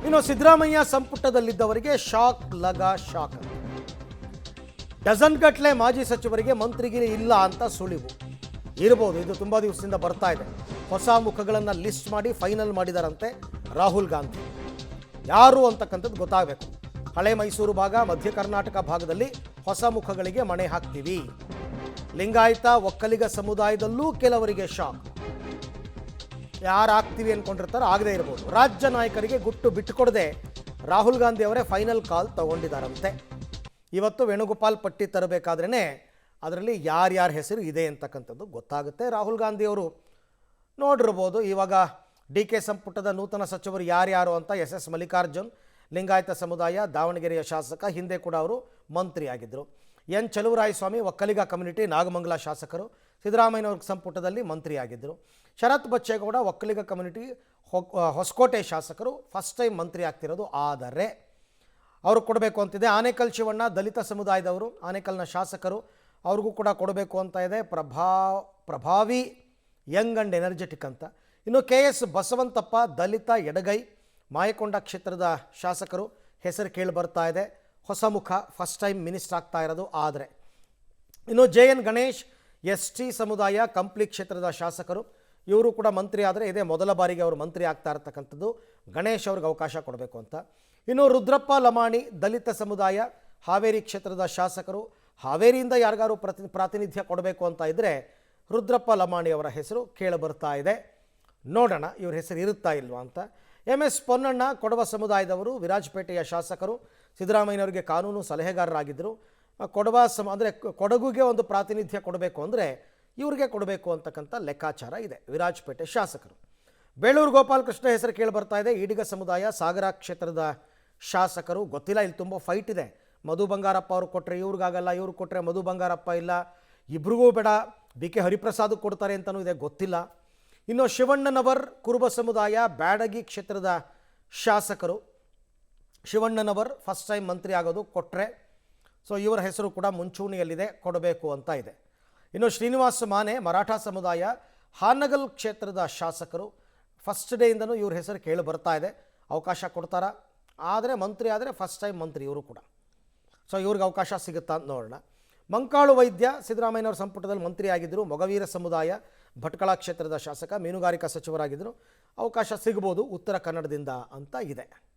ಇನ್ನು Siddaramaiah ಸಂಪುಟದಲ್ಲಿದ್ದವರಿಗೆ shock ಲಗಾ shock ಅಂತ. Dozen ಗಟ್ಟಲೆ ಮಾಜಿ ಸಚಿವರಿಗೆ ಮಂತ್ರಿಗಿರಿ ಇಲ್ಲ ಅಂತ ಸುಳಿವು ಇರಬಹುದು. ಇದು ತುಂಬ ದಿವಸದಿಂದ ಬರ್ತಾ ಇದೆ. ಹೊಸ ಮುಖಗಳನ್ನು ಲಿಸ್ಟ್ ಮಾಡಿ ಫೈನಲ್ ಮಾಡಿದಾರಂತೆ ರಾಹುಲ್ ಗಾಂಧಿ. ಯಾರು ಅಂತಕ್ಕಂಥದ್ದು ಗೊತ್ತಾಗಬೇಕು. ಹಳೆ ಮೈಸೂರು ಭಾಗ, ಮಧ್ಯ ಕರ್ನಾಟಕ ಭಾಗದಲ್ಲಿ ಹೊಸ ಮುಖಗಳಿಗೆ ಮಣೆ ಹಾಕ್ತೀವಿ. ಲಿಂಗಾಯತ ಒಕ್ಕಲಿಗ ಸಮುದಾಯದಲ್ಲೂ ಕೆಲವರಿಗೆ ಶಾಕ್. ಯಾರು ಆಗ್ತೀವಿ ಅಂದ್ಕೊಂಡಿರ್ತಾರೋ ಆಗದೇ ಇರ್ಬೋದು. ರಾಜ್ಯ ನಾಯಕರಿಗೆ ಗುಟ್ಟು ಬಿಟ್ಟುಕೊಡದೆ ರಾಹುಲ್ ಗಾಂಧಿ ಅವರೇ ಫೈನಲ್ ಕಾಲ್ ತಗೊಂಡಿದ್ದಾರಂತೆ. ಇವತ್ತು ವೇಣುಗೋಪಾಲ್ ಪಟ್ಟಿ ತರಬೇಕಾದ್ರೇ ಅದರಲ್ಲಿ ಯಾರ್ಯಾರ ಹೆಸರು ಇದೆ ಅಂತಕ್ಕಂಥದ್ದು ಗೊತ್ತಾಗುತ್ತೆ. ರಾಹುಲ್ ಗಾಂಧಿ ಅವರು ನೋಡಿರ್ಬೋದು. ಇವಾಗ DK ಸಂಪುಟದ ನೂತನ ಸಚಿವರು ಯಾರ್ಯಾರು ಅಂತ SS ಮಲ್ಲಿಕಾರ್ಜುನ್, ಲಿಂಗಾಯತ ಸಮುದಾಯ, ದಾವಣಗೆರೆಯ ಶಾಸಕ, ಹಿಂದೆ ಕೂಡ ಅವರು ಮಂತ್ರಿಯಾಗಿದ್ದರು. N ಚಲುವರಾಯಸ್ವಾಮಿ ಒಕ್ಕಲಿಗ ಕಮ್ಯುನಿಟಿ, ನಾಗಮಂಗಲ ಶಾಸಕರು, ಸಿದ್ದರಾಮಯ್ಯನವ್ರ ಸಂಪುಟದಲ್ಲಿ ಮಂತ್ರಿಯಾಗಿದ್ದರು. ಶರತ್ ಬಚ್ಚೇಗೌಡ ಒಕ್ಕಲಿಗ ಕಮ್ಯುನಿಟಿ, ಹೊಸಕೋಟೆ ಶಾಸಕರು, ಫಸ್ಟ್ ಟೈಮ್ ಮಂತ್ರಿ ಆಗ್ತಿರೋದು. ಆದರೆ ಅವರು ಕೊಡಬೇಕು ಅಂತಿದೆ. ಆನೇಕಲ್ ಶಿವಣ್ಣ ದಲಿತ ಸಮುದಾಯದವರು, ಆನೇಕಲ್ನ ಶಾಸಕರು, ಅವ್ರಿಗೂ ಕೂಡ ಕೊಡಬೇಕು ಅಂತ ಇದೆ. ಪ್ರಭಾವಿ ಯಂಗ್ ಆ್ಯಂಡ್ ಎನರ್ಜೆಟಿಕ್ ಅಂತ. ಇನ್ನು KS ಬಸವಂತಪ್ಪ ದಲಿತ ಎಡಗೈ, ಮಾಯಕೊಂಡ ಕ್ಷೇತ್ರದ ಶಾಸಕರು, ಹೆಸರು ಕೇಳಿ ಬರ್ತಾ ಇದೆ. ಹೊಸ ಮುಖ, ಫಸ್ಟ್ ಟೈಮ್ ಮಿನಿಸ್ಟರ್ ಆಗ್ತಾ ಇರೋದು. ಆದರೆ ಇನ್ನು JN ಗಣೇಶ್ ST ಸಮುದಾಯ ಕಂಪ್ಲಿ ಕ್ಷೇತ್ರದ ಶಾಸಕರು, ಇವರು ಕೂಡ ಮಂತ್ರಿ ಆದರೆ ಇದೇ ಮೊದಲ ಬಾರಿಗೆ ಅವರು ಮಂತ್ರಿ ಆಗ್ತಾ ಇರತಕ್ಕಂಥದ್ದು. ಗಣೇಶ್ ಅವ್ರಿಗೆ ಅವಕಾಶ ಕೊಡಬೇಕು ಅಂತ. ಇನ್ನು ರುದ್ರಪ್ಪ ಲಮಾಣಿ ದಲಿತ ಸಮುದಾಯ, ಹಾವೇರಿ ಕ್ಷೇತ್ರದ ಶಾಸಕರು, ಹಾವೇರಿಯಿಂದ ಯಾರಿಗಾರು ಪ್ರಾತಿನಿಧ್ಯ ಕೊಡಬೇಕು ಅಂತ ಇದ್ದರೆ ರುದ್ರಪ್ಪ ಲಮಾಣಿ ಅವರ ಹೆಸರು ಕೇಳಿ ಬರ್ತಾ ಇದೆ. ನೋಡೋಣ ಇವ್ರ ಹೆಸರು ಇರುತ್ತಾ ಇಲ್ವಾ ಅಂತ. MS ಪೊನ್ನಣ್ಣ ಕೊಡವ ಸಮುದಾಯದವರು, ವಿರಾಜಪೇಟೆಯ ಶಾಸಕರು, ಸಿದ್ದರಾಮಯ್ಯನವರಿಗೆ ಕಾನೂನು ಸಲಹೆಗಾರರಾಗಿದ್ದರು. ಅಂದರೆ ಕೊಡಗುಗೆ ಒಂದು ಪ್ರಾತಿನಿಧ್ಯ ಕೊಡಬೇಕು ಅಂದರೆ ಇವ್ರಿಗೆ ಕೊಡಬೇಕು ಅಂತಕ್ಕಂಥ ಲೆಕ್ಕಾಚಾರ ಇದೆ. ವಿರಾಜಪೇಟೆ ಶಾಸಕರು. ಬೇಳೂರು ಗೋಪಾಲಕೃಷ್ಣ ಹೆಸರು ಕೇಳಿ ಬರ್ತಾ ಇದೆ. ಈಡಿಗ ಸಮುದಾಯ, ಸಾಗರ ಕ್ಷೇತ್ರದ ಶಾಸಕರು. ಗೊತ್ತಿಲ್ಲ, ಇಲ್ಲಿ ತುಂಬ ಫೈಟ್ ಇದೆ. ಮಧು ಬಂಗಾರಪ್ಪ ಅವರು ಕೊಟ್ಟರೆ ಇವ್ರಿಗಾಗಲ್ಲ, ಇವ್ರು ಕೊಟ್ಟರೆ ಮಧು ಬಂಗಾರಪ್ಪ ಇಲ್ಲ, ಇಬ್ರಿಗೂ ಬೇಡ, BK ಹರಿಪ್ರಸಾದ್ ಕೊಡ್ತಾರೆ ಅಂತಲೂ ಇದೆ, ಗೊತ್ತಿಲ್ಲ. ಇನ್ನು ಶಿವಣ್ಣನವರ್ ಕುರುಬ ಸಮುದಾಯ, ಬ್ಯಾಡಗಿ ಕ್ಷೇತ್ರದ ಶಾಸಕರು. ಶಿವಣ್ಣನವರ್ ಫಸ್ಟ್ ಟೈಮ್ ಮಂತ್ರಿ ಆಗೋದು, ಕೊಟ್ಟರೆ ಸೊ ಇವರ ಹೆಸರು ಕೂಡ ಮುಂಚೂಣಿಯಲ್ಲಿದೆ, ಕೊಡಬೇಕು ಅಂತ ಇದೆ. ಇನ್ನು ಶ್ರೀನಿವಾಸ ಮಾನೆ ಮರಾಠ ಸಮುದಾಯ, ಹಾನಗಲ್ ಕ್ಷೇತ್ರದ ಶಾಸಕರು. ಫಸ್ಟ್ ಡೇಯಿಂದನೂ ಇವ್ರ ಹೆಸರು ಕೇಳಿ ಬರ್ತಾ ಇದೆ. ಅವಕಾಶ ಕೊಡ್ತಾರಾ? ಆದರೆ ಮಂತ್ರಿ ಆದರೆ ಫಸ್ಟ್ ಟೈಮ್ ಮಂತ್ರಿ ಇವರು ಕೂಡ. ಸೊ ಇವ್ರಿಗೆ ಅವಕಾಶ ಸಿಗುತ್ತಾ ಅಂತ ನೋಡೋಣ. ಮಂಕಾಳು ವೈದ್ಯ ಸಿದ್ದರಾಮಯ್ಯನವ್ರ ಸಂಪುಟದಲ್ಲಿ ಮಂತ್ರಿ ಆಗಿದ್ದರು. ಮೊಗವೀರ ಸಮುದಾಯ, ಭಟ್ಕಳ ಕ್ಷೇತ್ರದ ಶಾಸಕ, ಮೀನುಗಾರಿಕಾ ಸಚಿವರಾಗಿದ್ದರು. ಅವಕಾಶ ಸಿಗ್ಬೋದು ಉತ್ತರ ಕನ್ನಡದಿಂದ ಅಂತ ಇದೆ.